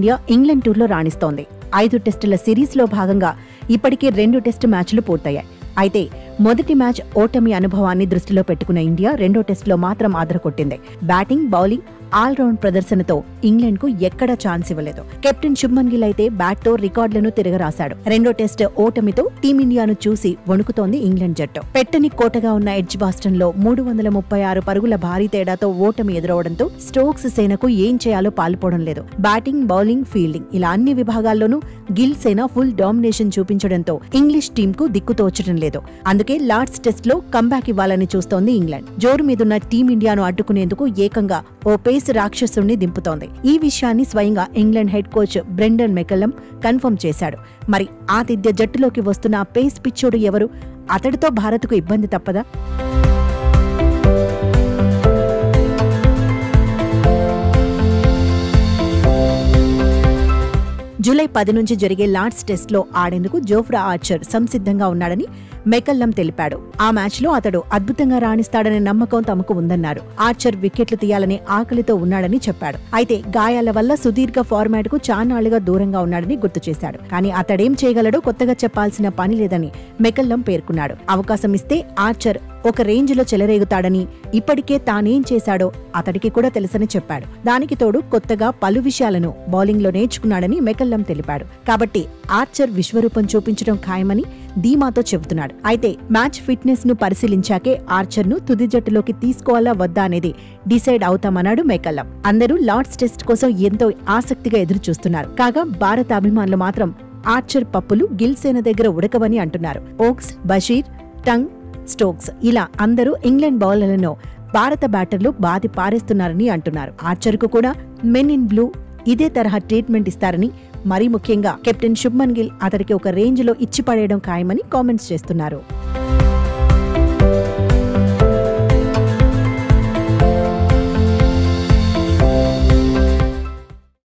Team India England టూర్లో రాణిస్తోంది. 5 టెస్టుల సిరీస్లో భాగంగా ఇప్పటికే 2 టెస్టు మ్యాచ్లు పూర్తయ్యాయి. అయితే మొదటి మ్యాచ్ ఓటమి అనుభవాన్ని దృష్టిలో పెట్టుకున్న ఇండియా రెండో టెస్టులో మాత్రం ఆదరకొట్టింది. బ్యాటింగ్, బౌలింగ్, ఆల్రౌండ్ ప్రదర్శనతో ఇంగ్లాండ్ కు ఎక్కడా ఛాన్స్ ఇవ్వలేదు. కెప్టెన్ శుభ్మన్ గిల్ అయితే బ్యాట్ తో రికార్డులను తిరగరాశాడు. రెండో టెస్ట్ ఓటమితో టీమిండియాను చూసి వణుకుతోంది ఇంగ్లాండ్ జట్టు. పెట్టని కోటగా ఉన్న ఎడ్జ్ బాస్టన్ లో 336 పరుగుల భారీ తేడాతో ఓటమి ఎదురవడంతో స్టోక్స్ సేనకు ఏం చేయాలో పాల్పోవడం లేదు. బ్యాటింగ్, బౌలింగ్, ఫీల్డింగ్ ఇలా అన్ని విభాగాల్లోనూ గిల్ సేన ఫుల్ డామినేషన్ చూపించడంతో ఇంగ్లీష్ టీం కు దిక్కుతోచడం లేదు. అందుకే లార్డ్స్ టెస్ట్ లో కంబ్యాక్ ఇవ్వాలని చూస్తోంది ఇంగ్లాండ్. జోరు మీదున్న టీమిండియాను అడ్డుకునేందుకు ఏకంగా ఓ పేస్ రాక్షసుణ్ణి దింపుతోంది. ఈ విషయాన్ని స్వయంగా England head coach Brendon McCullum confirm చేశాడు. మరి ఆతిథ్య జట్టులోకి వస్తున్న పేస్ పిచ్చోడు ఎవరు? అతడితో భారత్కు ఇబ్బంది తప్పదా? జూలై 10 నుంచి జరిగే లార్డ్స్ టెస్ట్ లో ఆడేందుకు జోఫ్రా ఆర్చర్ సంసిద్ధంగా ఉన్నాడని మెకల్లమ్ తెలిపాడు. ఆ మ్యాచ్ లో అతడు అద్భుతంగా రాణిస్తాడనే నమ్మకం తమకు ఉందన్నారు. ఆర్చర్ వికెట్లు తీయాలనే ఆకలితో ఉన్నాడని చెప్పాడు. అయితే గాయాల వల్ల సుదీర్ఘ ఫార్మాట్ కు చానాళ్లుగా దూరంగా ఉన్నాడని గుర్తు చేశాడు. కానీ అతడేం చేయగలడో కొత్తగా చెప్పాల్సిన పని లేదని మెకల్లమ్ పేర్కొన్నాడు. అవకాశం ఇస్తే ఆర్చర్ ఒక రేంజ్ లో చెలరేగుతాడని, ఇప్పటికే తానేం చేశాడో అతడికి కూడా తెలుసని చెప్పాడు. దానికి తోడు కొత్తగా పలు విషయాలను బౌలింగ్ లో నేర్చుకున్నాడని మెకల్లమ్ తెలిపాడు. కాబట్టి ఆర్చర్ విశ్వరూపం చూపించడం ఖాయమని ధీమాతో చెబుతున్నాడు. అయితే మ్యాచ్ ఫిట్నెస్ ను పరిశీలించాకే ఆర్చర్ ను తుది జట్టులోకి తీసుకోవాలా వద్దా అనేది డిసైడ్ అవుతామన్నాడు మెకల్లమ్. అందరూ లార్డ్స్ టెస్ట్ కోసం ఎంతో ఆసక్తిగా ఎదురు చూస్తున్నారు. కాగా భారత అభిమానులు మాత్రం ఆర్చర్ పప్పులు గిల్ సేన దగ్గర ఉడకవని అంటున్నారు. ఓక్స్, బషీర్, టంగ్, స్టోక్స్ ఇలా అందరూ ఇంగ్లాండ్ బౌలర్లను భారత బ్యాటర్లు బాది పారేస్తున్నారని అంటున్నారు. ఆర్చర్ కు కూడా మెన్ ఇన్ బ్లూ ఇదే తరహా ట్రీట్మెంట్ ఇస్తారని, మరీ ముఖ్యంగా కెప్టెన్ శుభ్మన్ గిల్ అతడికి ఒక రేంజ్ లో ఇచ్చి పడేయడం ఖాయమని కామెంట్స్ చేస్తున్నారు.